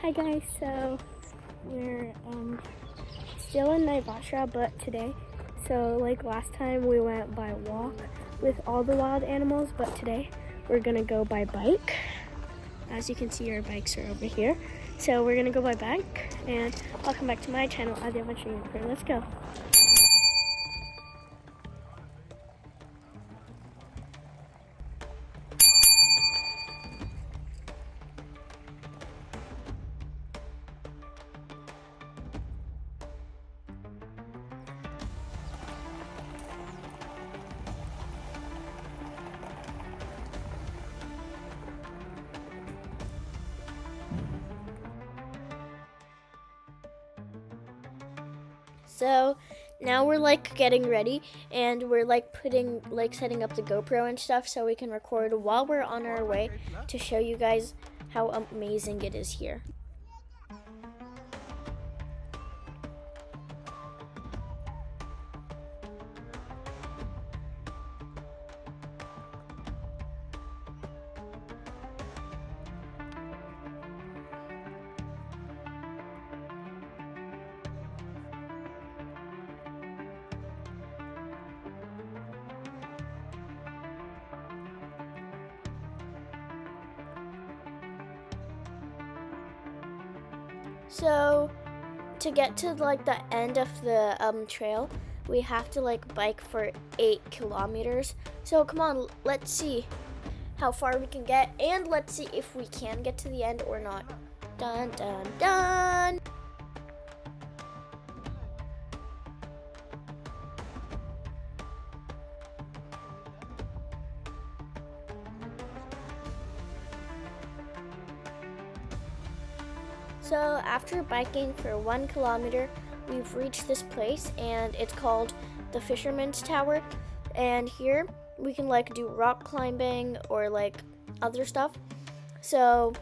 Hi guys, so we're still in Naivasha, but today, so like last time we went by walk with all the wild animals, but today we're gonna go by bike. As you can see, our bikes are over here. So we're gonna go by bike, and welcome back to my channel, Naivasha. Let's go. So now we're like getting ready, and we're like setting up the GoPro and stuff so we can record while we're on our way to show you guys how amazing it is here. So to get to like the end of the trail, we have to like bike for 8 kilometers. So come on, let's see how far we can get, and let's see if we can get to the end or not. Dun dun dun! So after biking for 1 kilometer, we've reached this place, and it's called the Fisherman's Tower. And here we can like do rock climbing or like other stuff. So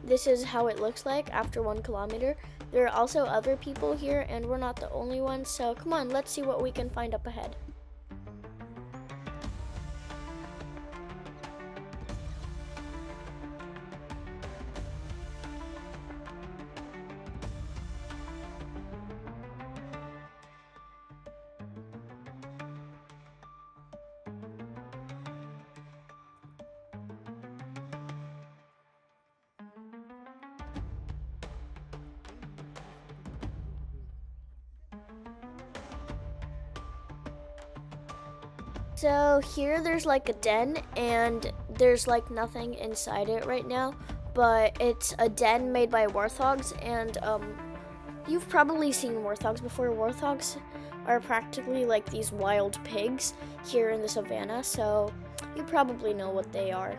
this is how it looks like after 1 kilometer. There are also other people here, and we're not the only ones. So come on, let's see what we can find up ahead. So here there's like a den, and there's like nothing inside it right now, but it's a den made by warthogs, and you've probably seen warthogs before. Warthogs are practically like these wild pigs here in the savannah, so you probably know what they are.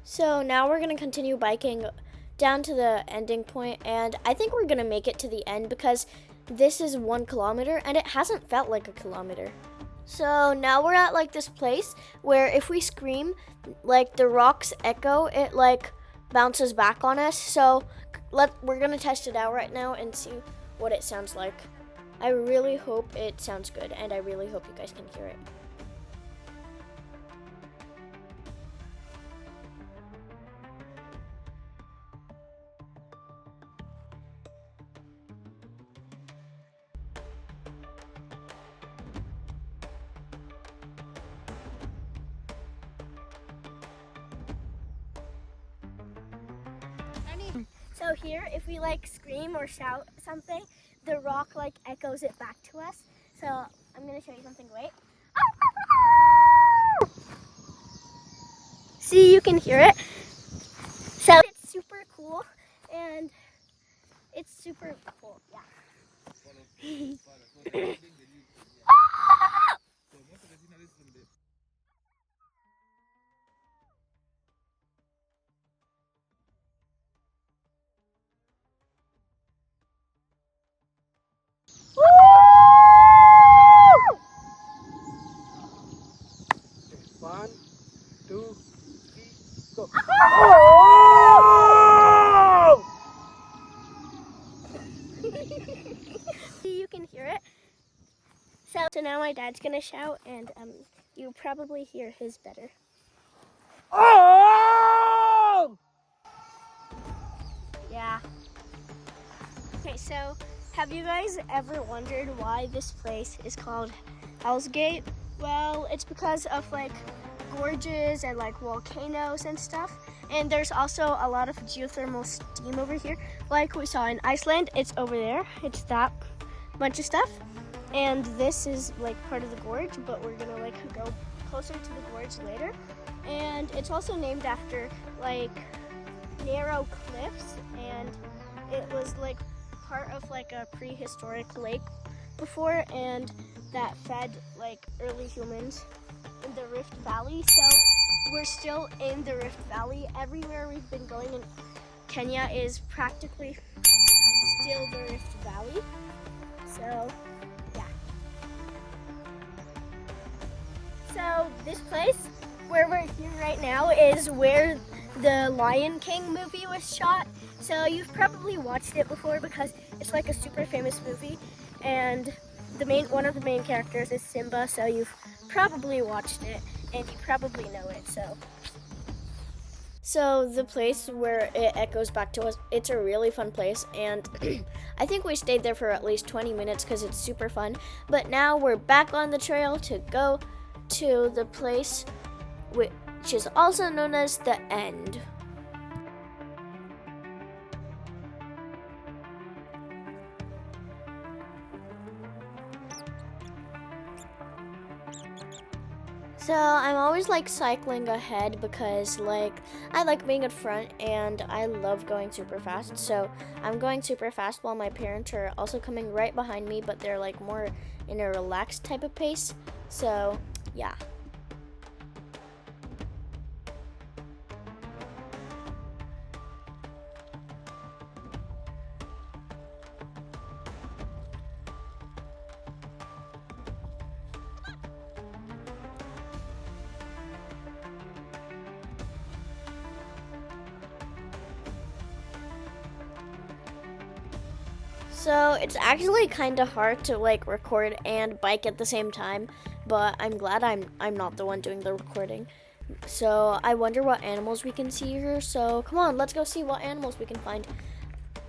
So now we're gonna continue biking down to the ending point, and I think we're gonna make it to the end because this is 1 kilometer and it hasn't felt like a kilometer. So now we're at like this place where if we scream, like the rocks echo, it like bounces back on us. So we're gonna test it out right now and see what it sounds like. I really hope it sounds good, and I really hope you guys can hear it. So here, if we like scream or shout something, the rock like echoes it back to us. So I'm gonna show you something. Wait. See, you can hear it. So it's super cool, and it's super cool. Yeah. One, two, three, go. hear it. So now my dad's gonna shout, and you probably hear his better. Oh! Yeah. Okay, so have you guys ever wondered why this place is called Hell's Gate? Well, it's because of like gorges and like volcanoes and stuff. And there's also a lot of geothermal steam over here. Like we saw in Iceland, it's over there. It's that bunch of stuff. And this is like part of the gorge, but we're gonna like go closer to the gorge later. And it's also named after like narrow cliffs, and it was like part of like a prehistoric lake before, and that fed like early humans in the Rift Valley. So we're still in the Rift Valley. Everywhere we've been going in Kenya is practically still the Rift Valley. So yeah. So this place where we're here right now is where the Lion King movie was shot. So you've probably watched it before because it's like a super famous movie, and one of the main characters is Simba, so you've probably watched it and you probably know it. So the place where it echoes back to us, it's a really fun place, and I think we stayed there for at least 20 minutes because it's super fun. But now we're back on the trail to go to the place which is also known as the End. So I'm always like cycling ahead because like I like being in front and I love going super fast. So I'm going super fast while my parents are also coming right behind me, but they're like more in a relaxed type of pace. So yeah. So it's actually kind of hard to like record and bike at the same time, but I'm glad I'm not the one doing the recording. So I wonder what animals we can see here. So come on, let's go see what animals we can find.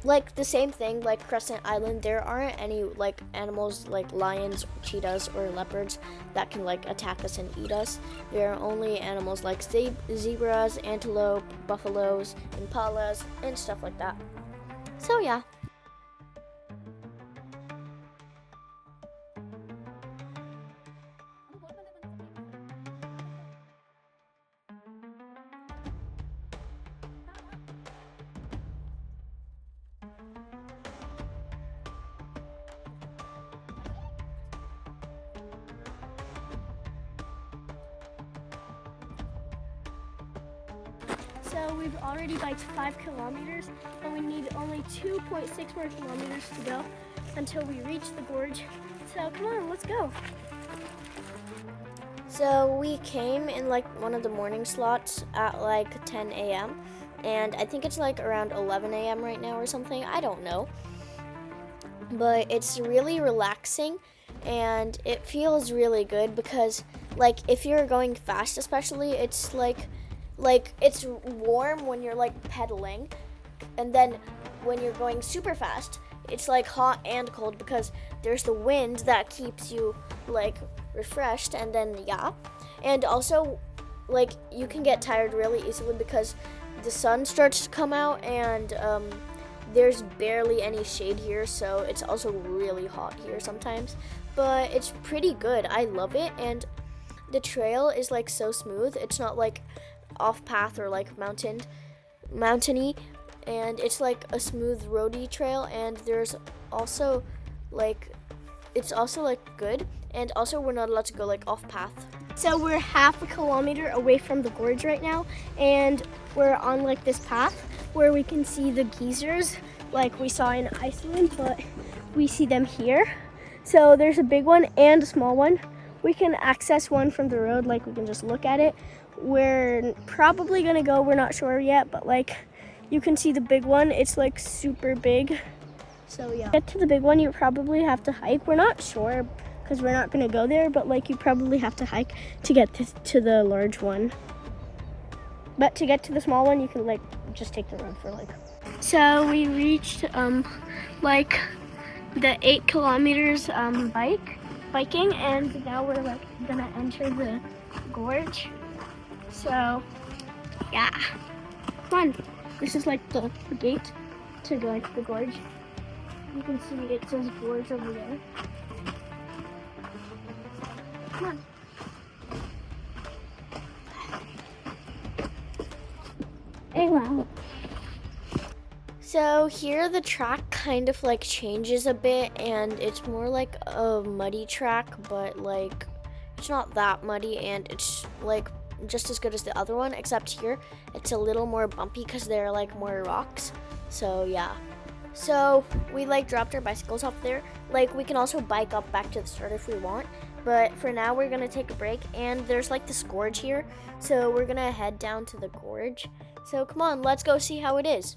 Like the same thing, like Crescent Island, there aren't any like animals like lions, cheetahs, or leopards that can like attack us and eat us. There are only animals like zebras, antelope, buffaloes, impalas, and stuff like that. So yeah. So we've already biked 5 kilometers, and we need only 2.6 more kilometers to go until we reach the gorge. So come on, let's go. So we came in like one of the morning slots at like 10 a.m. and I think it's like around 11 a.m. right now or something. I don't know. But it's really relaxing and it feels really good because like if you're going fast especially, it's like it's warm when you're like pedaling, and then when you're going super fast it's like hot and cold because there's the wind that keeps you like refreshed, and then yeah, and also like you can get tired really easily because the sun starts to come out and there's barely any shade here, so it's also really hot here sometimes, but it's pretty good. I love it, and the trail is like so smooth. It's not like off path or like mountainy, and it's like a smooth roady trail, and there's also like it's also like good, and also we're not allowed to go like off path. So we're half a kilometer away from the gorge right now, and we're on like this path where we can see the geysers like we saw in Iceland, but we see them here. So there's a big one and a small one. We can access one from the road, like we can just look at it. We're probably gonna go, we're not sure yet, but like you can see the big one. It's like super big. So yeah. To get to the big one, you probably have to hike. We're not sure because we're not going to go there, but like you probably have to hike to get to the large one. But to get to the small one, you can like just take the road for like. So we reached like the 8 kilometers biking, and now we're like gonna enter the gorge. So yeah, come on. This is like the gate to like the gorge. You can see it says gorge over there. Come on. Hey, wow. So here the track kind of like changes a bit, and it's more like a muddy track, but like it's not that muddy, and it's like just as good as the other one, except here it's a little more bumpy because there are like more rocks. So yeah. So we like dropped our bicycles off there. Like we can also bike up back to the start if we want, but for now we're gonna take a break, and there's like this gorge here, so we're gonna head down to the gorge. So come on, let's go see how it is.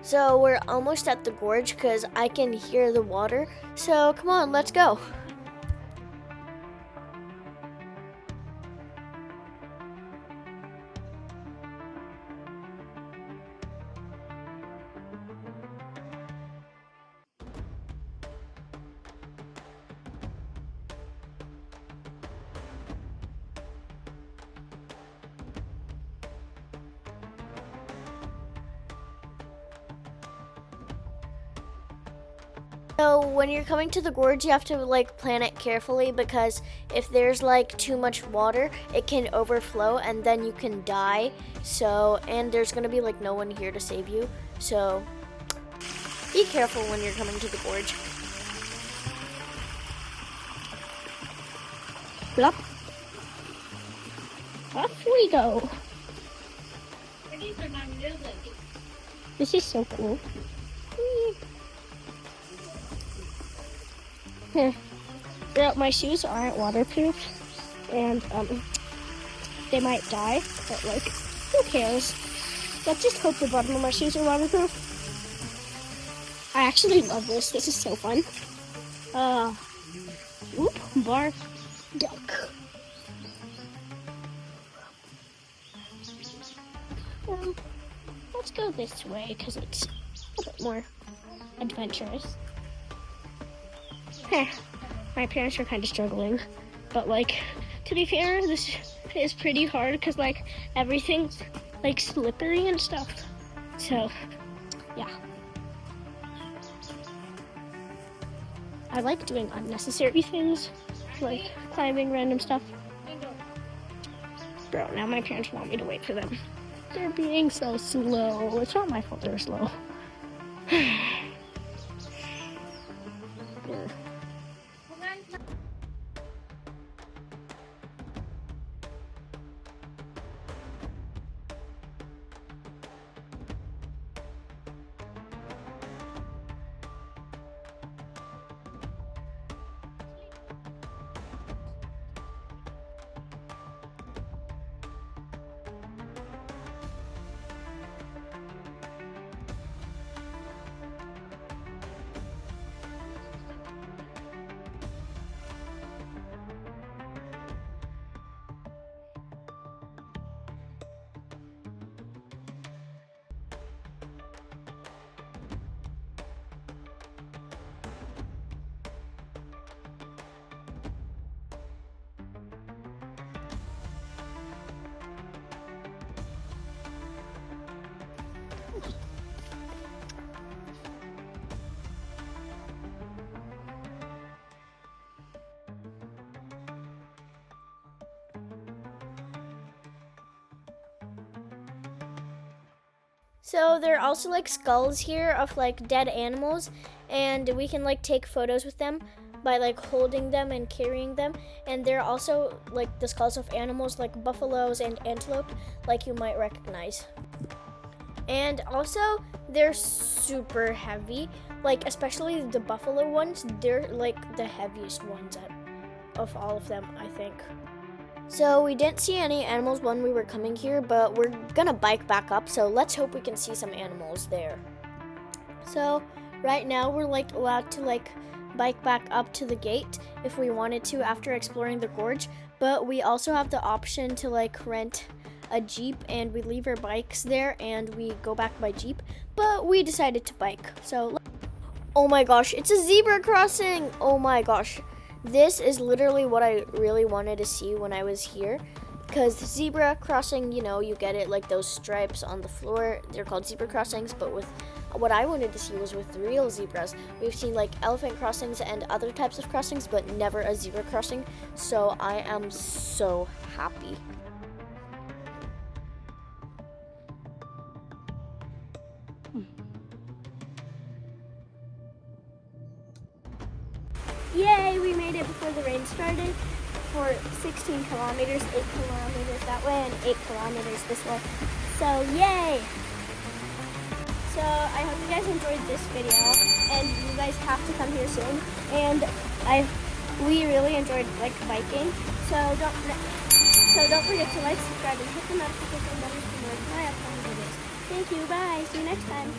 So we're almost at the gorge because I can hear the water. So come on, let's go. So when you're coming to the gorge, you have to like plan it carefully, because if there's like too much water, it can overflow and then you can die. So, and there's gonna be like no one here to save you. So be careful when you're coming to the gorge. Plop. Off we go. This is so cool. My shoes aren't waterproof, and they might die, but like, who cares? Let's just hope the bottom of my shoes are waterproof. I actually love this. This is so fun. Bar duck. Let's go this way because it's a bit more adventurous. My parents are kind of struggling, but like, to be fair, this is pretty hard because like everything's like slippery and stuff. So yeah, I like doing unnecessary things like climbing random stuff. Bro, now my parents want me to wait for them. They're being so slow. It's not my fault they're slow. So there are also like skulls here of like dead animals, and we can like take photos with them by like holding them and carrying them. And there are also like the skulls of animals like buffaloes and antelope, like you might recognize. And also they're super heavy, like especially the buffalo ones. They're like the heaviest ones of all of them, I think. So we didn't see any animals when we were coming here, but we're gonna bike back up, so let's hope we can see some animals there. So right now we're like allowed to like bike back up to the gate if we wanted to after exploring the gorge, but we also have the option to like rent a Jeep, and we leave our bikes there and we go back by Jeep, but we decided to bike. So oh my gosh, it's a zebra crossing. Oh my gosh. This is literally what I really wanted to see when I was here, because zebra crossing, you know, you get it like those stripes on the floor. They're called zebra crossings, but with what I wanted to see was with real zebras. We've seen like elephant crossings and other types of crossings, but never a zebra crossing. So I am so happy. Yay, we made it before the rain started for 16 kilometers, 8 kilometers that way and 8 kilometers this way. So yay! So I hope you guys enjoyed this video, and you guys have to come here soon. And we really enjoyed like biking. So don't forget to like, subscribe, and hit the notification button for more of my upcoming videos. Thank you, bye, see you next time.